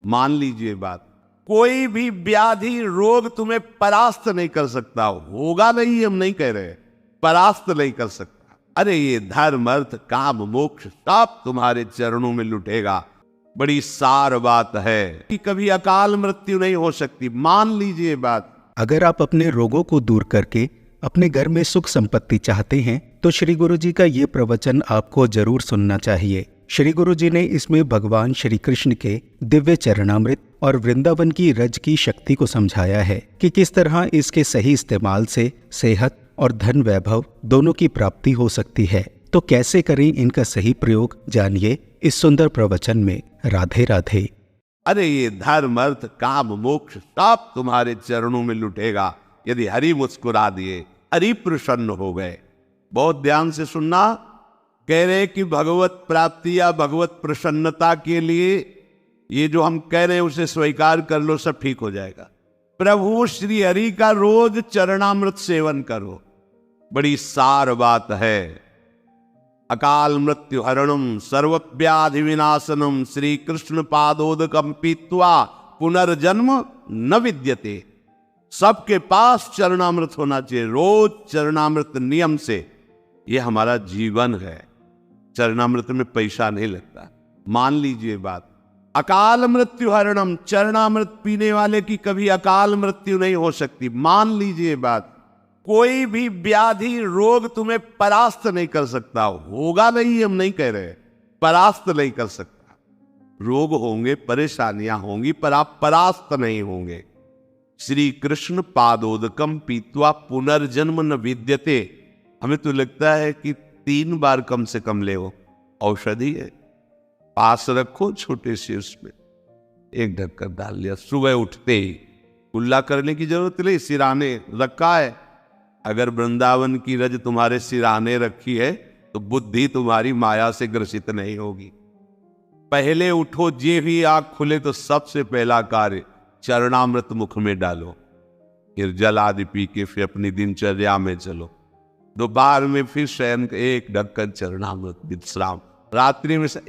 मान लीजिए बात, कोई भी व्याधि रोग तुम्हें परास्त नहीं कर सकता। होगा नहीं, हम नहीं कह रहे, परास्त नहीं कर सकता। अरे ये धर्म अर्थ काम मोक्ष सब तुम्हारे चरणों में लुटेगा। बड़ी सार बात है कि कभी अकाल मृत्यु नहीं हो सकती। मान लीजिए बात। अगर आप अपने रोगों को दूर करके अपने घर में सुख संपत्ति चाहते हैं तो श्री गुरु जी का ये प्रवचन आपको जरूर सुनना चाहिए। श्री गुरु जी ने इसमें भगवान श्री कृष्ण के दिव्य चरणामृत और वृंदावन की रज की शक्ति को समझाया है कि किस तरह इसके सही इस्तेमाल से सेहत और धन वैभव दोनों की प्राप्ति हो सकती है। तो कैसे करें इनका सही प्रयोग, जानिए इस सुंदर प्रवचन में। राधे राधे। अरे ये धर्म अर्थ काम मोक्ष सब तुम्हारे चरणों में लुटेगा यदि हरि मुस्कुरा दिए, हरि प्रसन्न हो गए। बहुत ध्यान से सुनना। कह रहे कि भगवत प्राप्ति या भगवत प्रसन्नता के लिए ये जो हम कह रहे हैं उसे स्वीकार कर लो, सब ठीक हो जाएगा। प्रभु श्री हरि का रोज चरणामृत सेवन करो, बड़ी सार बात है। अकाल मृत्यु हरणम सर्वव्याधि विनाशनम श्री कृष्ण पादोदकम पीत्वा पुनर्जन्म न विद्यते। सबके पास चरणामृत होना चाहिए, रोज चरणामृत नियम से। ये हमारा जीवन है। चरणामृत में पैसा नहीं लगता। मान लीजिए बात, अकाल मृत्यु हरणम, चरणामृत पीने वाले की कभी अकाल मृत्यु नहीं हो सकती। मान लीजिए बात, कोई भी व्याधि रोग तुम्हें परास्त नहीं कर सकता। होगा नहीं, हम नहीं कह रहे, परास्त नहीं कर सकता। रोग होंगे, परेशानियां होंगी, पर आप परास्त नहीं होंगे। श्री कृष्ण पादोदकम पीत्वा पुनर्जन्म न विद्यते। हमें तो लगता है कि 3 बार कम से कम ले। औषधि है, पास रखो, छोटे से उसमें एक ढक्कन डाल लिया, सुबह उठते ही कुल्ला करने की जरूरत नहीं, सिराने रखा है। अगर वृंदावन की रज तुम्हारे सिराने रखी है तो बुद्धि तुम्हारी माया से ग्रसित नहीं होगी। पहले उठो, जे भी आंख खुले तो सबसे पहला कार्य चरणामृत मुख में डालो, फिर जल आदि पी के फिर अपनी दिनचर्या में चलो। दोपहर में फिर शयन एक ढक्कन चरणामृत विश्राम। रात्रि में से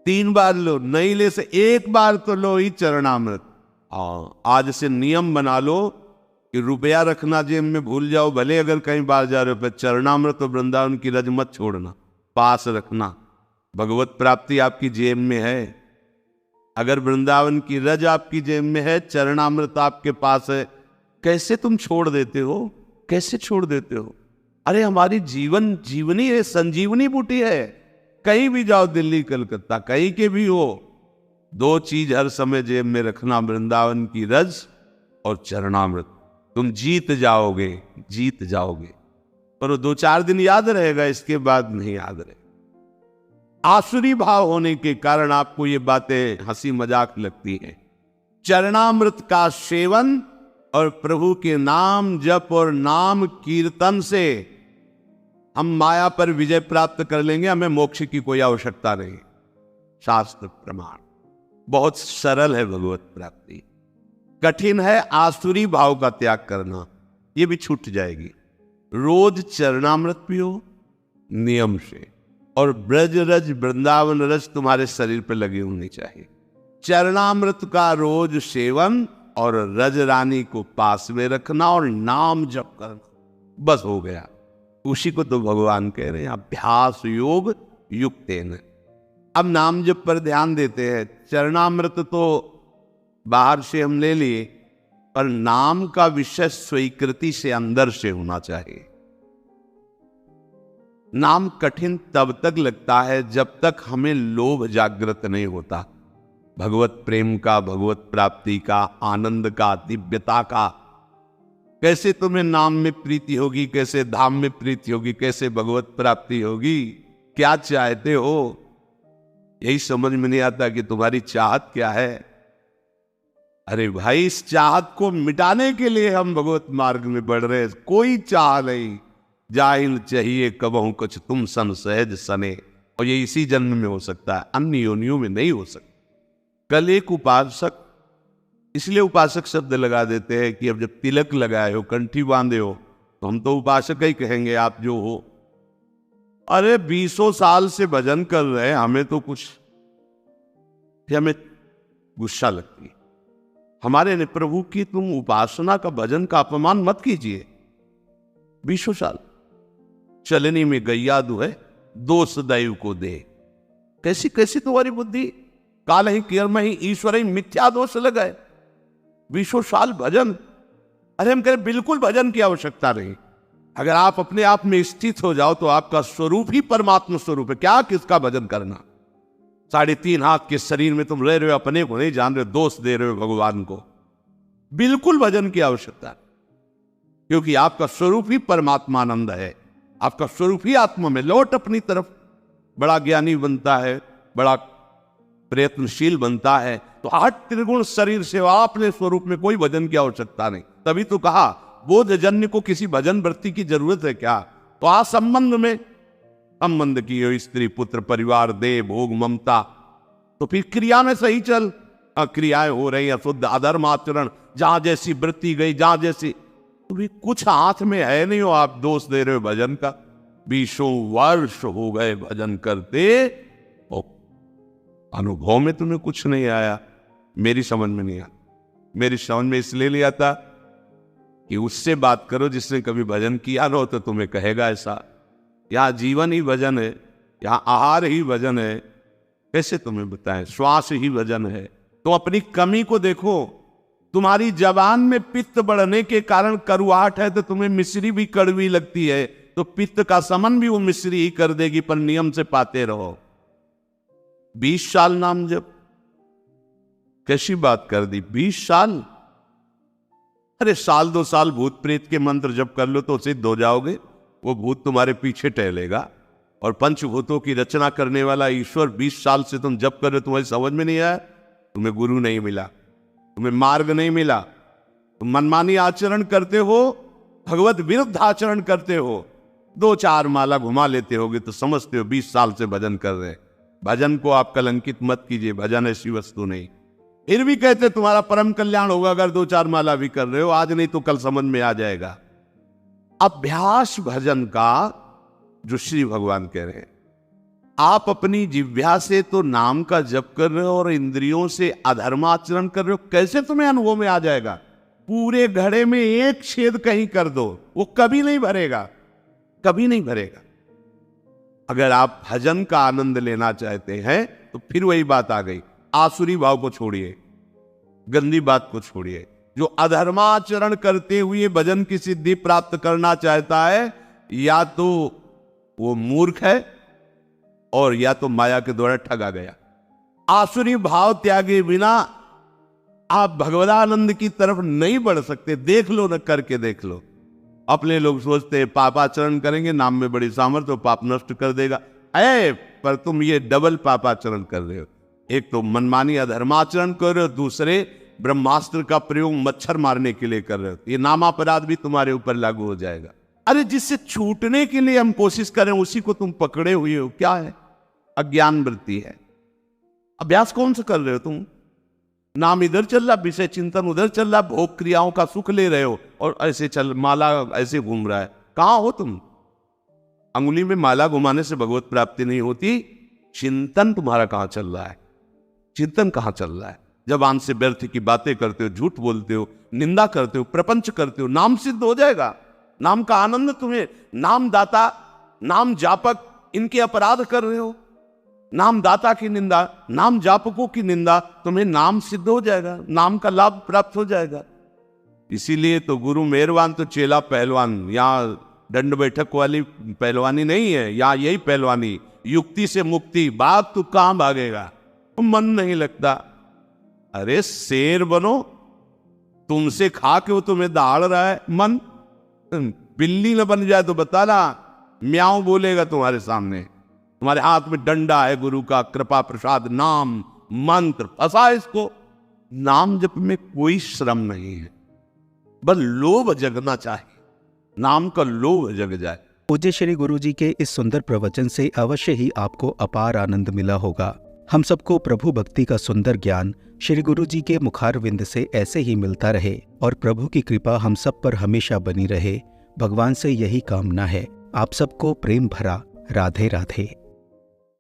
3 बार लो, नहीं ले से 1 बार तो लो ही चरणामृत। आज से नियम बना लो कि रुपया रखना जेब में भूल जाओ, भले अगर कहीं बाहर जा रहे हो, पर चरणामृत तो वृंदावन की रज मत छोड़ना, पास रखना। भगवत प्राप्ति आपकी जेब में है। अगर वृंदावन की रज आपकी जेब में है, चरणामृत आपके पास है, कैसे तुम छोड़ देते हो? कैसे छोड़ देते हो? अरे हमारी जीवनी है, संजीवनी बूटी है। कहीं भी जाओ, दिल्ली कलकत्ता कहीं के भी हो, 2 चीज हर समय जेब में रखना, वृंदावन की रज और चरणामृत। तुम जीत जाओगे, जीत जाओगे। पर 2-4 दिन याद रहेगा, इसके बाद नहीं याद रहेगा। आसुरी भाव होने के कारण आपको ये बातें हंसी मजाक लगती हैं। चरणामृत का सेवन और प्रभु के नाम जप और नाम कीर्तन से हम माया पर विजय प्राप्त कर लेंगे। हमें मोक्ष की कोई आवश्यकता नहीं। शास्त्र प्रमाण बहुत सरल है भगवत प्राप्ति। कठिन है आसुरी भाव का त्याग करना, ये भी छूट जाएगी। रोज चरणामृत पियो नियम से, और ब्रज रज वृंदावन रज तुम्हारे शरीर पर लगी होनी चाहिए। चरणामृत का रोज सेवन और रज रानी को पास में रखना और नाम जप करना, बस हो गया। उसी को तो भगवान कह रहे हैं अभ्यास योग युक्तेन। अब नाम जप पर ध्यान देते हैं। चरणामृत तो बाहर से हम ले लिए, पर नाम का विषय स्वीकृति से अंदर से होना चाहिए। नाम कठिन तब तक लगता है जब तक हमें लोभ जागृत नहीं होता, भगवत प्रेम का, भगवत प्राप्ति का, आनंद का, दिव्यता का। कैसे तुम्हें नाम में प्रीति होगी, कैसे धाम में प्रीति होगी, कैसे भगवत प्राप्ति होगी, क्या चाहते हो, यही समझ में नहीं आता कि तुम्हारी चाहत क्या है। अरे भाई, इस चाहत को मिटाने के लिए हम भगवत मार्ग में बढ़ रहे हैं। कोई चाह नहीं, जाहिल चाहिए कबहू कुछ तुम सन सहज सने। और ये इसी जन्म में हो सकता है, अन्य योनियों में नहीं हो सकता। कल एक उपासक, इसलिए उपासक शब्द लगा देते हैं कि अब जब तिलक लगाए हो, कंठी बांधे हो, तो हम तो उपासक ही कहेंगे आप जो हो। अरे 20 साल से भजन कर रहे हैं, हमें तो कुछ, हमें गुस्सा लगती है। हमारे ने प्रभु की तुम उपासना का भजन का अपमान मत कीजिए। 20 साल चलनी में गैया दुहे, दोष दैव को दे। कैसी कैसी तुम्हारी बुद्धि, काल ही कर्म ही ईश्वर ही मिथ्या दोष लगाए। 20 साल भजन, अरे हम कहें बिल्कुल भजन की आवश्यकता नहीं। अगर आप अपने आप में स्थित हो जाओ तो आपका स्वरूप ही परमात्मा स्वरूप है, क्या किसका भजन करना। 3.5 हाथ के शरीर में तुम रह रहे हो, अपने को नहीं जान रहे, दोष दे रहे हो भगवान को। बिल्कुल भजन की आवश्यकता है, क्योंकि आपका स्वरूप ही परमात्मा आनंद है, आपका स्वरूप ही आत्मा में। लौट अपनी तरफ, बड़ा ज्ञानी बनता है, बड़ा प्रयत्नशील बनता है, तो 8 त्रिगुण शरीर से अपने स्वरूप में कोई भजन की आवश्यकता नहीं। तभी तो कहा बोधजन्य को किसी भजन वृत्ति की जरूरत है क्या। तो आ संबंध में संबंध की हो, स्त्री पुत्र परिवार देह भोग ममता, तो फिर क्रिया में सही चल। क्रियाएं हो रही अशुद्ध अधर्म आचरण, जहां जैसी वृत्ति गई, जहां जैसी, तो भी कुछ हाथ में है नहीं हो, आप दोष दे रहे हो भजन का। 20 वर्ष हो गए भजन करते, और अनुभव में तुम्हें कुछ नहीं आया। मेरी समझ में नहीं आता। मेरी समझ में इसलिए नहीं आता कि उससे बात करो जिसने कभी भजन किया ना हो, तो तुम्हें कहेगा ऐसा। यहाँ जीवन ही भजन है, यहाँ आहार ही भजन है, कैसे तुम्हें बताएं, श्वास ही भजन है। तो अपनी कमी को देखो। तुम्हारी जबान में पित्त बढ़ने के कारण करुआहट है, तो तुम्हें मिश्री भी कड़वी लगती है, तो पित्त का समन भी वो मिश्री ही कर देगी, पर नियम से पाते रहो। 20 साल नाम जप, कैसी बात कर दी। 20 साल, अरे 1-2 साल भूत प्रेत के मंत्र जप कर लो तो सिद्ध हो जाओगे। वो भूत तुम्हारे पीछे टहलेगा। और पंचभूतों की रचना करने वाला ईश्वर 20 साल से तुम जप कर रहे हो, तुम्हारी समझ में नहीं आया। तुम्हें गुरु नहीं मिला, तुम्हें मार्ग नहीं मिला, तुम मनमानी आचरण करते हो, भगवत विरुद्ध आचरण करते हो। 2-4 माला घुमा लेते होगे तो समझते हो 20 साल से भजन कर रहे हैं। भजन को आप कलंकित मत कीजिए, भजन ऐसी वस्तु नहीं। फिर भी कहते तुम्हारा परम कल्याण होगा अगर 2-4 माला भी कर रहे हो, आज नहीं तो कल समझ में आ जाएगा। अभ्यास भजन का जो श्री भगवान कह रहे हैं, आप अपनी जिह्वा से तो नाम का जप कर रहे हो और इंद्रियों से अधर्माचरण कर रहे हो, कैसे तुम्हें अनुभव में आ जाएगा। पूरे घड़े में एक छेद कहीं कर दो, वो कभी नहीं भरेगा, कभी नहीं भरेगा। अगर आप भजन का आनंद लेना चाहते हैं तो फिर वही बात आ गई, आसुरी भाव को छोड़िए, गंदी बात को छोड़िए। जो अधर्माचरण करते हुए भजन की सिद्धि प्राप्त करना चाहता है, या तो वो मूर्ख है और या तो माया के द्वारा ठगा गया। आसुरी भाव त्यागे बिना आप भगवदानंद की तरफ नहीं बढ़ सकते। देख लो न, करके देख लो। अपने लोग सोचते हैं पापाचरण करेंगे, नाम में बड़ी सामर्थ्य, पाप नष्ट कर देगा। पर तुम ये डबल पापाचरण कर रहे हो। एक तो मनमानी अधर्माचरण कर रहे हो, दूसरे ब्रह्मास्त्र का प्रयोग मच्छर मारने के लिए कर रहे हो। ये नामापराध भी तुम्हारे ऊपर लागू हो जाएगा। अरे जिससे छूटने के लिए हम कोशिश करें उसी को तुम पकड़े हुए हो। क्या है? अज्ञान वृत्ति है। अभ्यास कौन सा कर रहे हो तुम? नाम इधर चल रहा, विषय चिंतन उधर चल रहा, भोग क्रियाओं का सुख ले रहे हो और ऐसे चल माला ऐसे घूम रहा है। कहां हो तुम? अंगुली में माला घुमाने से भगवत प्राप्ति नहीं होती। चिंतन तुम्हारा कहां चल रहा है? चिंतन कहां चल रहा है? जबान से व्यर्थ की बातें करते हो, झूठ बोलते हो, निंदा करते हो, प्रपंच करते हो, नाम सिद्ध हो जाएगा। नाम का आनंद तुम्हें, नाम दाता, नाम जापक, इनके अपराध कर रहे हो। नाम दाता की निंदा, नाम जापकों की निंदा, तुम्हें नाम सिद्ध हो जाएगा, नाम का लाभ प्राप्त हो जाएगा। इसीलिए तो गुरु मेहरबान तो चेला पहलवान। यहां दंड बैठक वाली पहलवानी नहीं है, यहां यही पहलवानी, युक्ति से मुक्ति। बात तो कहां भागेगा? मन नहीं लगता। अरे शेर बनो, तुमसे खा के वो तुम्हें दहाड़ रहा है। मन बिल्ली न बन जाए तो बताना, म्याऊं बोलेगा तुम्हारे सामने। तुम्हारे हाथ में डंडा है गुरु का, कृपा प्रसाद नाम मंत्र, फंसा इसको। नाम जप में कोई श्रम नहीं है, बस लोभ जगना चाहिए, नाम का लोभ जग जाए। पूज्य श्री गुरु जी के इस सुंदर प्रवचन से अवश्य ही आपको अपार आनंद मिला होगा। हम सबको प्रभु भक्ति का सुंदर ज्ञान श्री गुरु जी के मुखारविंद से ऐसे ही मिलता रहे और प्रभु की कृपा हम सब पर हमेशा बनी रहे। भगवान से यही कामना है। आप सबको प्रेम भरा राधे राधे।